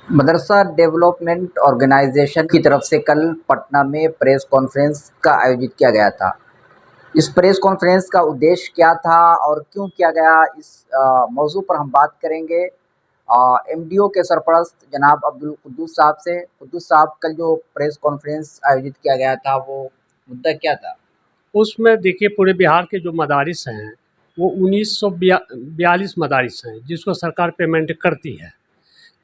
मदरसा development organisation की तरफ से कल पटना में प्रेस कॉन्फ्रेंस का आयोजित किया गया था। इस प्रेस कॉन्फ्रेंस का उद्देश्य क्या था और क्यों किया गया, इस मौजू पर हम बात करेंगे एमडीओ के सरपरस्त जनाब अब्दुल कुद्दूस साहब से। कुद्दूस साहब, कल जो प्रेस कॉन्फ्रेंस आयोजित किया गया था वो मुद्दा क्या था? उसमें देखिए पूरे बिहार के जो मदारिस हैं वो 1942 मदारिस हैं जिसको सरकार पेमेंट करती है।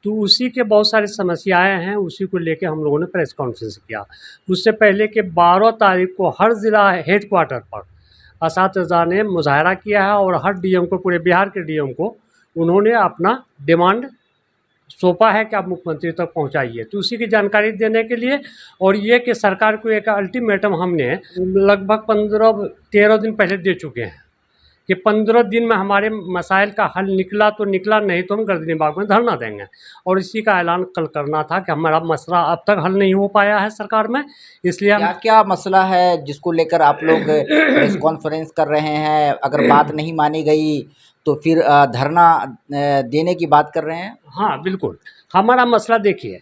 तो उसी के बहुत सारी समस्याएं हैं, उसी को लेके हम लोगों ने प्रेस कॉन्फ्रेंस किया। उससे पहले कि 12 तारीख को हर ज़िला हेड क्वार्टर पर असातिज़ा ने मुजाहरा किया है और हर डीएम को, पूरे बिहार के डीएम को उन्होंने अपना डिमांड सौंपा है कि आप मुख्यमंत्री तक पहुंचाइए। तो उसी की जानकारी देने के लिए, और ये कि सरकार को एक अल्टीमेटम हमने लगभग 15-13 दिन पहले दे चुके हैं कि 15 दिन में हमारे मसाइल का हल निकला तो निकला, नहीं तो हम गर्दनी बाग में धरना देंगे। और इसी का ऐलान कल करना था कि हमारा मसला अब तक हल नहीं हो पाया है सरकार में, इसलिए क्या क्या मसला है जिसको लेकर आप लोग प्रेस कॉन्फ्रेंस कर रहे हैं? अगर बात नहीं मानी गई तो फिर धरना देने की बात कर रहे हैं? हाँ बिल्कुल, हमारा मसला देखिए,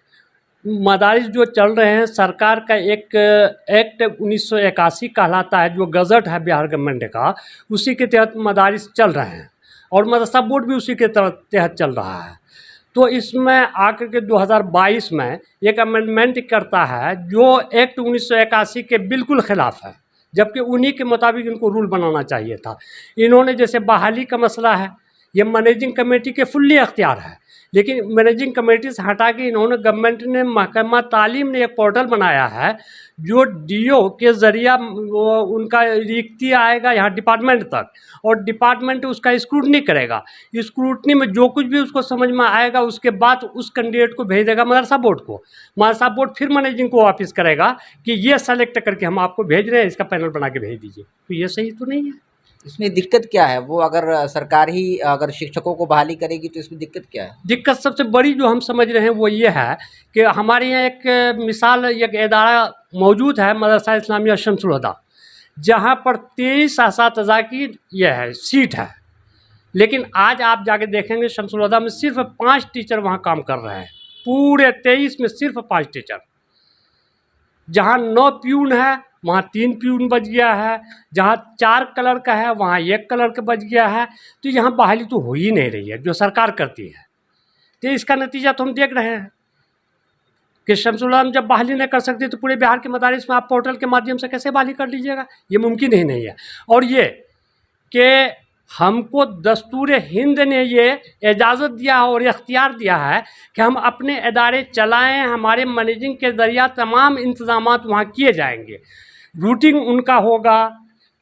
मदारिस जो चल रहे हैं, सरकार का एक एक्ट 1981 कहलाता है जो गज़ट है बिहार गवर्नमेंट का, उसी के तहत मदारिस चल रहे हैं और मदरसा बोर्ड भी उसी के तहत चल रहा है। तो इसमें आकर के 2022 में एक अमेंडमेंट करता है जो एक्ट 1981 के बिल्कुल ख़िलाफ़ है, जबकि उन्हीं के मुताबिक इनको रूल बनाना चाहिए था। इन्होंने जैसे बहाली का मसला है, ये मैनेजिंग कमेटी के फुल्ली अख्तियार है, लेकिन मैनेजिंग कमेटी से हटा के इन्होंने, गवर्नमेंट ने, महकमा तालीम ने एक पोर्टल बनाया है जो डीओ के ज़रिया उनका रिक्ति आएगा यहाँ डिपार्टमेंट तक, और डिपार्टमेंट उसका स्क्रूटनी करेगा। स्क्रूटनी में जो कुछ भी उसको समझ में आएगा उसके बाद उस कैंडिडेट को भेज देगा मदरसा बोर्ड को। मदरसा बोर्ड फिर मैनेजिंग को वापस करेगा कि ये सेलेक्ट करके हम आपको भेज रहे हैं, इसका पैनल बना के भेज दीजिए। तो ये सही तो नहीं है। इसमें दिक्कत क्या है? वो अगर सरकार ही अगर शिक्षकों को बहाली करेगी तो इसमें दिक्कत क्या है? दिक्कत सबसे बड़ी जो हम समझ रहे हैं वो ये है कि हमारे यहाँ एक मिसाल, एक इदारा मौजूद है, मदरसा इस्लामिया शम्सुल हुदा, जहाँ पर 23 असातिज़ा की ये है सीट है, लेकिन आज आप जाके देखेंगे शम्सुल हुदा में सिर्फ 5 टीचर वहाँ काम कर रहे हैं, पूरे 23 में सिर्फ 5 टीचर। जहाँ 9 प्यून है वहाँ 3 प्यून बच गया है, जहाँ 4 कलर का है वहाँ 1 कलर का बच गया है। तो यहाँ बहाली तो हो ही नहीं रही है जो सरकार करती है। तो इसका नतीजा तो हम देख रहे हैं कि शम्सुल आलम जब बहाली नहीं कर सकती तो पूरे बिहार के मदारिस में आप पोर्टल के माध्यम से कैसे बहाली कर लीजिएगा? ये मुमकिन ही नहीं है। और ये कि हमको दस्तूर हिंद ने ये इजाज़त दिया है और इख्तियार दिया है कि हम अपने इदारे चलाएं, हमारे मैनेजिंग के ज़रिया तमाम इंतज़ामात वहाँ किए जाएंगे, रूटिंग उनका होगा,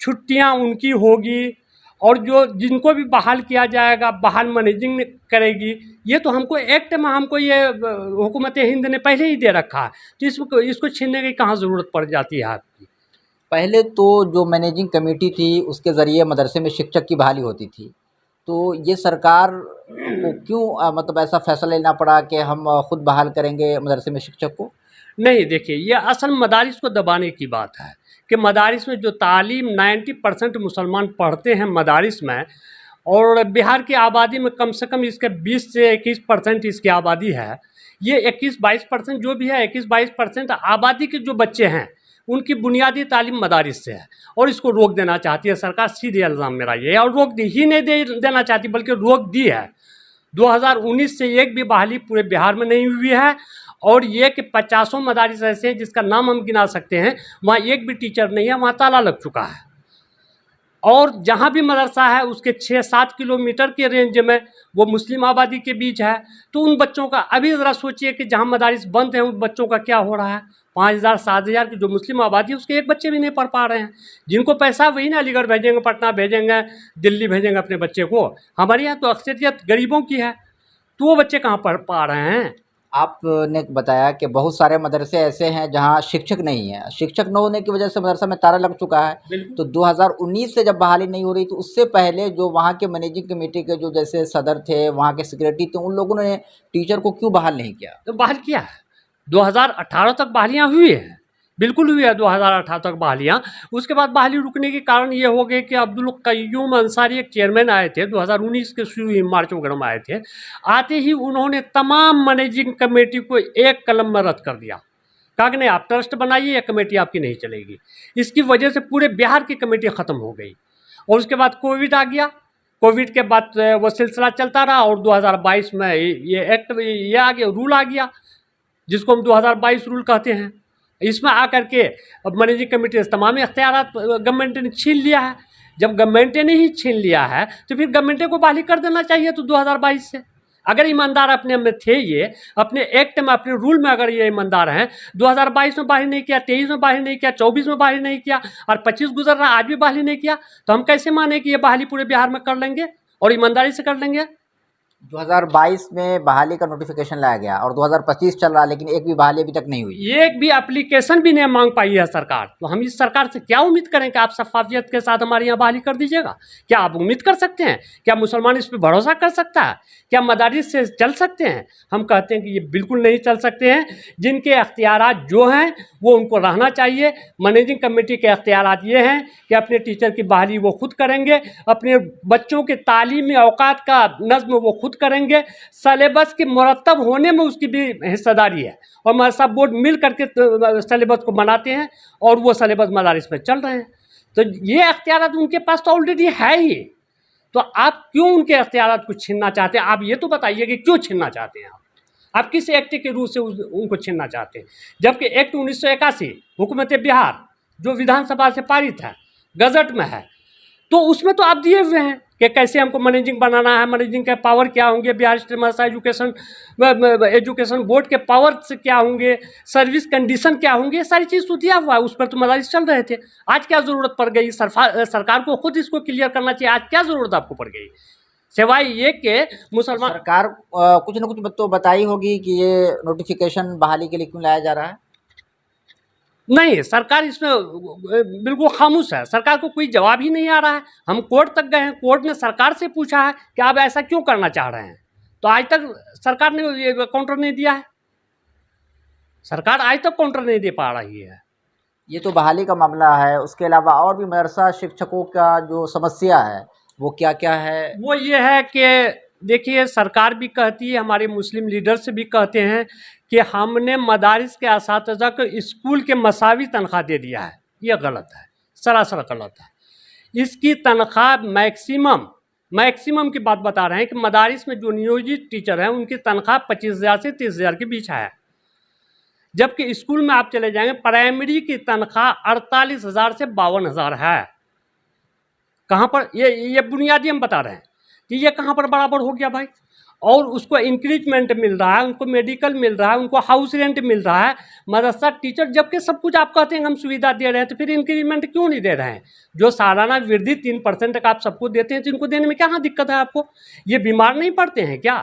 छुट्टियाँ उनकी होगी, और जो जिनको भी बहाल किया जाएगा बहाल मैनेजिंग करेगी। ये तो हमको एक्ट में हमको ये हुकूमत हिंद ने पहले ही दे रखा है, तो इसको छीनने की कहाँ ज़रूरत पड़ जाती है आपकी? पहले तो जो मैनेजिंग कमेटी थी उसके ज़रिए मदरसे में शिक्षक की बहाली होती थी, तो ये सरकार को क्यों मतलब ऐसा फैसला लेना पड़ा कि हम खुद बहाल करेंगे मदरसे में शिक्षक को? नहीं, देखिए, ये असल मदारिस को दबाने की बात है कि मदारिस में जो तालीम 90% मुसलमान पढ़ते हैं मदारिस में, और बिहार की आबादी में कम से कम इसके 20 से 21% इसकी आबादी है। ये 21-22% जो भी है, 21-22% आबादी के जो बच्चे हैं उनकी बुनियादी तालीम मदारिस से है, और इसको रोक देना चाहती है सरकार। सीधे इल्ज़ाम मेरा ये है, और रोक दी ही नहीं देना चाहती बल्कि रोक दी है। 2019 से एक भी बहाली पूरे बिहार में नहीं हुई है, और ये कि 50 मदारिस ऐसे हैं जिसका नाम हम गिना सकते हैं, वहाँ एक भी टीचर नहीं है, वहाँ ताला लग चुका है। और जहाँ भी मदरसा है उसके 6-7 किलोमीटर के रेंज में वो मुस्लिम आबादी के बीच है। तो उन बच्चों का अभी ज़रा सोचिए कि जहाँ मदारिस बंद हैं उन बच्चों का क्या हो रहा है। 5000-7000 की जो मुस्लिम आबादी है उसके एक बच्चे भी नहीं पढ़ पा रहे हैं। जिनको पैसा वही ना अलीगढ़ भेजेंगे, पटना भेजेंगे, दिल्ली भेजेंगे अपने बच्चे को। हमारे यहाँ तो अक्सरियत गरीबों की है, तो वो बच्चे कहाँ पढ़ पा रहे हैं? आपने बताया कि बहुत सारे मदरसे ऐसे हैं जहां शिक्षक नहीं है, शिक्षक न होने की वजह से मदरसा में ताला लग चुका है। तो 2019 से जब बहाली नहीं हो रही तो उससे पहले जो वहां के मैनेजिंग कमेटी के जो जैसे सदर थे, वहां के सेक्रेटरी थे, उन लोगों ने टीचर को क्यों बहाल नहीं किया? तो बहाल किया है, 2018 तक बहालियाँ हुई हैं, बिल्कुल हुई है 2018 तक बहालियाँ। उसके बाद बहाली रुकने के कारण ये हो गए कि अब्दुल कय्यूम अंसारी एक चेयरमैन आए थे, 2019 के शुरू ही मार्च वगैरह में आए थे। आते ही उन्होंने तमाम मैनेजिंग कमेटी को एक कलम में रद्द कर दिया। कहा कि नहीं, आप ट्रस्ट बनाइए, ये कमेटी आपकी नहीं चलेगी। इसकी वजह से पूरे बिहार की कमेटी ख़त्म हो गई। और उसके बाद कोविड आ गया। कोविड के बाद वो सिलसिला चलता रहा और 2022 में ये एक्ट ये आ गया, रूल आ गया, जिसको हम 2022 रूल कहते हैं। इसमें आकर के अब मैनेजिंग कमेटी से तमाम इख्तियारात गवर्नमेंट ने छीन लिया है। जब गवर्नमेंट ने ही छीन लिया है तो फिर गवर्नमेंट को बहाली कर देना चाहिए तो 2022 से। अगर ईमानदार अपने में थे, ये अपने एक्ट में, अपने रूल में अगर ये ईमानदार हैं, 2022 में बहाली नहीं किया, 23 में बहाली नहीं किया, 24 में बहाली नहीं किया और 25 गुजर रहा, आज भी बहाली नहीं किया, तो हम कैसे माने कि ये बहाली पूरे बिहार में कर लेंगे और ईमानदारी से कर लेंगे? 2022 में बहाली का नोटिफिकेशन लाया गया और 2025 चल रहा, लेकिन एक भी बहाली अभी तक नहीं हुई। एक भी एप्लीकेशन भी नहीं मांग पाई है सरकार। तो हम इस सरकार से क्या उम्मीद करें कि आप शफाफियत के साथ हमारे यहाँ बहाली कर दीजिएगा? क्या आप उम्मीद कर सकते हैं? क्या मुसलमान इस पर भरोसा कर सकता है? क्या मदारिस से चल सकते हैं? हम कहते हैं कि ये बिल्कुल नहीं चल सकते हैं। जिनके अख्तियारात जो हैं वो उनको रहना चाहिए। मैनेजिंग कमेटी के अख्तियारात ये हैं कि अपने टीचर की बहाली वो खुद करेंगे, अपने बच्चों के तालीमी औकात का नज़्म वो खुद करेंगे, सलेबस के मुरतब होने में उसकी भी हिस्सेदारी है और मदरसा बोर्ड मिल करके सलेबस को बनाते हैं और वो सलेबस मदारिस में चल रहे हैं। तो ये अख्तियारात उनके पास तो ऑलरेडी है ही, तो आप क्यों उनके अख्तियारात को छीनना चाहते हैं? आप ये तो बताइए कि क्यों छीनना चाहते हैं आप किस एक्ट के रूप से उनको छीनना चाहते हैं? जबकि एक्ट 1981 हुकूमत बिहार जो विधानसभा से पारित है, गजट में है, तो उसमें तो आप दिए हुए हैं कि कैसे हमको मैनेजिंग बनाना है, मैनेजिंग के पावर क्या होंगे, बिहार स्टेट मदरसा एजुकेशन बोर्ड के पावर से क्या होंगे, सर्विस कंडीशन क्या होंगे, ये सारी चीज़ तो दिया हुआ है। उस पर तो मदारिस चल रहे थे। आज क्या ज़रूरत पड़ गई? सरकार को खुद इसको क्लियर करना चाहिए। आज क्या ज़रूरत आपको पड़ गई सिवाय ये कि मुसलमान? सरकार कुछ ना कुछ तो बताई होगी कि ये नोटिफिकेशन बहाली के लिए क्यों लाया जा रहा है। नहीं, सरकार इसमें बिल्कुल खामोश है। सरकार को कोई जवाब ही नहीं आ रहा है। हम कोर्ट तक गए हैं, कोर्ट ने सरकार से पूछा है कि आप ऐसा क्यों करना चाह रहे हैं, तो आज तक सरकार ने ये काउंटर नहीं दिया है। सरकार आज तक काउंटर नहीं दे पा रही है। ये तो बहाली का मामला है, उसके अलावा और भी मदरसा शिक्षकों का जो समस्या है वो क्या क्या है? वो ये है कि देखिए, सरकार भी कहती है, हमारे मुस्लिम लीडर्स भी कहते हैं कि हमने मदारिस के असातिज़ा को स्कूल के मसावी तनख्वाह दे दिया है। ये गलत है, सरासर गलत है। इसकी तनख्वाह मैक्सिमम की बात बता रहे हैं कि मदारिस में जो नियोजित टीचर हैं उनकी तनख्वाह 25,000 से 30,000 के बीच है। जबकि स्कूल में आप चले जाएंगे, प्राइमरी की तनख्वाह 48,000 से 52,000 है। कहाँ पर ये बुनियादी हम बता रहे हैं कि ये कहाँ पर बराबर हो गया भाई? और उसको इंक्रीजमेंट मिल रहा है, उनको मेडिकल मिल रहा है, उनको हाउस रेंट मिल रहा है, मदरसा टीचर, जबकि सब कुछ आप कहते हैं हम सुविधा दे रहे हैं, तो फिर इंक्रीजमेंट क्यों नहीं दे रहे हैं? जो सालाना वृद्धि 3% का आप सबको देते हैं, तो इनको देने में क्या दिक्कत है आपको? ये बीमार नहीं पड़ते हैं क्या?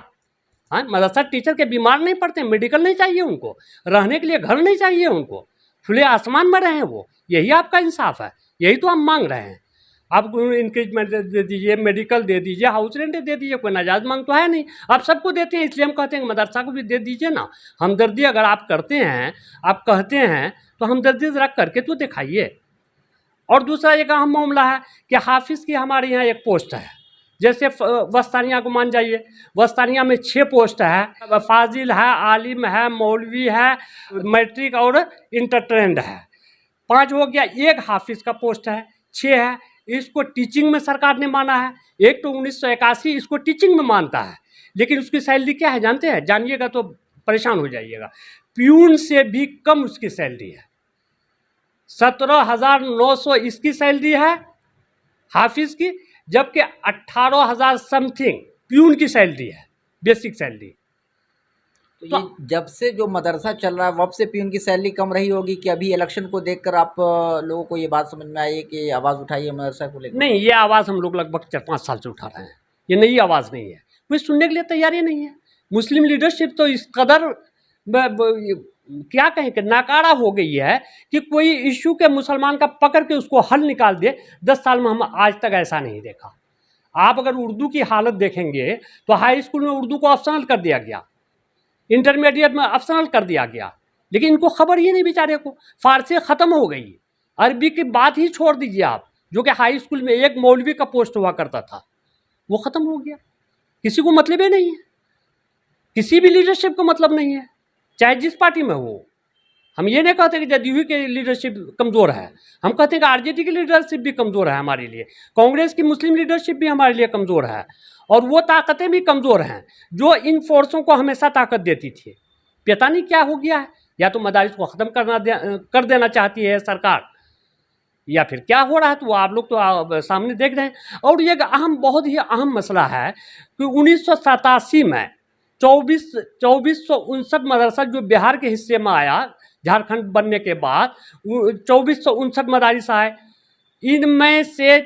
हाँ, मदरसा टीचर के बीमार नहीं पड़ते हैं? मेडिकल नहीं चाहिए उनको? रहने के लिए घर नहीं चाहिए उनको? खुले आसमान में रहें वो? यही आपका इंसाफ है, यही तो हम मांग रहे हैं। आप इंक्रीजमेंट दे दीजिए, मेडिकल दे दीजिए, हाउस रेंट दे दीजिए, कोई नाजायज़ मांग तो है नहीं। आप सबको देते हैं, इसलिए हम कहते हैं मदरसा को भी दे दीजिए ना। हमदर्दी अगर आप करते हैं, आप कहते हैं, तो हमदर्दी ज़रा करके तो दिखाइए। और दूसरा एक अहम मामला है कि हाफिज़ की हमारे यहाँ एक पोस्ट है, जैसे वस्तानिया को मान जाइए, वस्तानिया में 6 पोस्ट है, फाजिल है, आलिम है, मौलवी है, मैट्रिक और इंटर ट्रेंड है। 5 हो गया। एक हाफिज़ का पोस्ट है, 6 है। इसको टीचिंग में सरकार ने माना है। एक तो 1981 इसको टीचिंग में मानता है, लेकिन उसकी सैलरी क्या है जानते हैं? जानिएगा तो परेशान हो जाइएगा। प्यून से भी कम उसकी सैलरी है। 17,900 इसकी सैलरी है हाफिज़ की, जबकि 18,000 समथिंग प्यून की सैलरी है, बेसिक सैलरी। तो ये जब से जो मदरसा चल रहा है वब से प्यून की सैलरी कम रही होगी कि अभी इलेक्शन को देखकर आप लोगों को ये बात समझ में आई है कि आवाज़ उठाइए मदरसा को लेकर? नहीं, ये आवाज़ हम लोग लगभग 4-5 साल से उठा रहे हैं। ये नई आवाज़ नहीं है, कोई सुनने के लिए तैयार ही नहीं है। मुस्लिम लीडरशिप तो इस कदर क्या कहें कि नाकारा हो गई है कि कोई इशू के मुसलमान का पकड़ के उसको हल निकाल दे। 10 साल में हम आज तक ऐसा नहीं देखा। आप अगर उर्दू की हालत देखेंगे तो हाई स्कूल में उर्दू को ऑप्शनल कर दिया गया, इंटरमीडिएट में ऑप्शनल कर दिया गया, लेकिन इनको खबर ही नहीं बेचारे को। फारसी ख़त्म हो गई, अरबी की बात ही छोड़ दीजिए आप, जो कि हाई स्कूल में एक मौलवी का पोस्ट हुआ करता था, वो ख़त्म हो गया। किसी को मतलब ही नहीं है, किसी भी लीडरशिप को मतलब नहीं है, चाहे जिस पार्टी में हो। हम ये नहीं कहते कि जदयू की लीडरशिप कमज़ोर है, हम कहते हैं कि आरजेडी की लीडरशिप भी कमज़ोर है हमारे लिए, कांग्रेस की मुस्लिम लीडरशिप भी हमारे लिए कमज़ोर है, और वो ताकतें भी कमज़ोर हैं जो इन फोर्सों को हमेशा ताकत देती थी। पता नहीं क्या हो गया है, या तो मदारिस को ख़त्म कर देना चाहती है सरकार, या फिर क्या हो रहा है, तो वो आप लोग तो सामने देख रहे हैं। और ये बहुत ही अहम मसला है कि 1987 में 2459 मदरसा जो बिहार के हिस्से में आया, झारखंड बनने के बाद 2459 मदारिस आए, इनमें से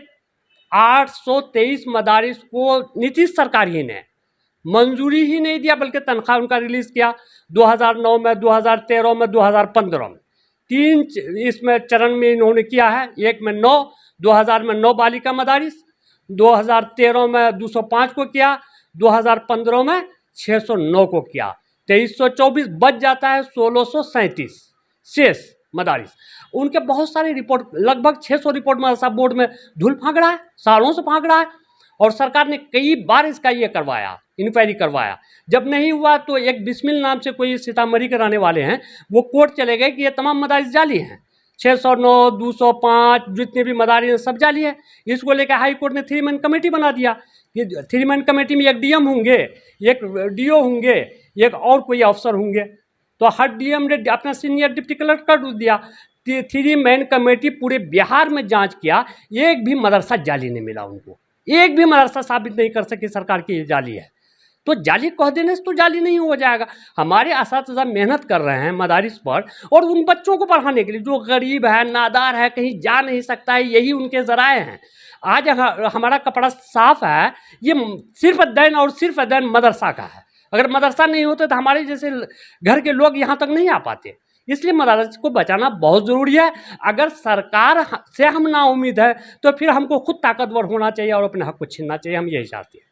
823 मदारिस को नीतीश सरकार ही ने मंजूरी ही नहीं दिया, बल्कि तनख्वाह उनका रिलीज़ किया 2009 में, 2013 में, 2015 में। 3 इसमें चरण में इन्होंने किया है। एक में 9, 2000 में 9 बालिका मदारिस, 2013 में 205 को किया, 2015 में 609 को किया, 2324 बच जाता है 1637 शेष मदारिस। उनके बहुत सारे रिपोर्ट, लगभग 600 रिपोर्ट मदरसा बोर्ड में धूल फांक रहा है, सालों से फांक रहा है, और सरकार ने कई बार इसका ये करवाया, इंक्वायरी करवाया। जब नहीं हुआ तो एक बिस्मिल नाम से कोई सीतामढ़ी के रहने वाले हैं, वो कोर्ट चले गए कि ये तमाम मदारिस जाली हैं, 609, 205 जितने भी मदारिस हैं सब जाली है। इसको लेकर हाई कोर्ट ने 3 मैन कमेटी बना दिया कि 3 मैन कमेटी में एक डीएम होंगे, एक डीओ होंगे, एक और कोई अफसर होंगे। तो हर डीएम ने अपना सीनियर डिप्टी कलेक्टर कर दिया। 3 मैन कमेटी पूरे बिहार में जांच किया, एक भी मदरसा जाली नहीं मिला उनको, एक भी मदरसा साबित नहीं कर सकी सरकार की ये जाली है। तो जाली कह देने से तो जाली नहीं हो जाएगा। हमारे असातिज़ा मेहनत कर रहे हैं मदारिस पर, और उन बच्चों को पढ़ाने के लिए जो गरीब है, नादार है, कहीं जा नहीं सकता है, यही उनके ज़राए हैं। आज हमारा कपड़ा साफ है, ये सिर्फ अध्ययन और सिर्फ अध्ययन मदरसा का है। अगर मदरसा नहीं होते तो हमारे जैसे घर के लोग यहाँ तक नहीं आ पाते। इसलिए मदारिस को बचाना बहुत ज़रूरी है। अगर सरकार से हम नाउम्मीद है तो फिर हमको खुद ताकतवर होना चाहिए और अपने हक को छीनना चाहिए, हम यही चाहते हैं।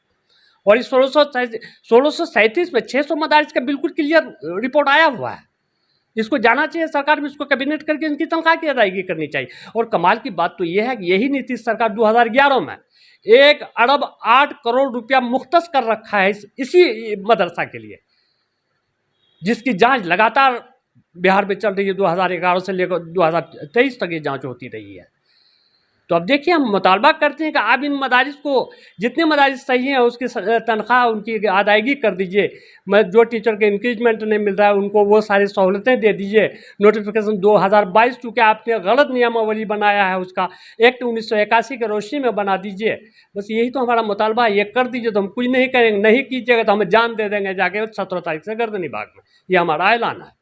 और इस 1637 में 600 मदारिस का बिल्कुल क्लियर रिपोर्ट आया हुआ है। इसको जाना चाहिए सरकार भी, इसको कैबिनेट करके इनकी तनख्वाह की अदायगी करनी चाहिए। और कमाल की बात तो यह है कि यही नीतीश सरकार 2011 में 1 अरब 8 करोड़ रुपया मुख्तस कर रखा है इसी मदरसा के लिए, जिसकी जांच लगातार बिहार में चल रही है। 2011 से लेकर 2023 तक ये जांच होती रही है। तो अब देखिए, हम मुतालबा करते हैं कि आप इन मदारिस को, जितने मदारिस सही हैं उसकी तनख्वाह उनकी अदायगी कर दीजिए। जो टीचर के इंक्रीजमेंट नहीं मिल रहा है उनको वो सारी सहूलतें दे दीजिए। नोटिफिकेशन 2022 चूँकि आपने गलत नियमावली बनाया है, उसका एक्ट 1981 के रोशनी में बना दीजिए। बस यही तो हमारा मुतालबा है, ये कर दीजिए तो हम कुछ नहीं करेंगे, नहीं कीजिएगा तो हमें जान दे देंगे जाके 17 तारीख से गर्दनी बाग में। ये हमारा ऐलान है।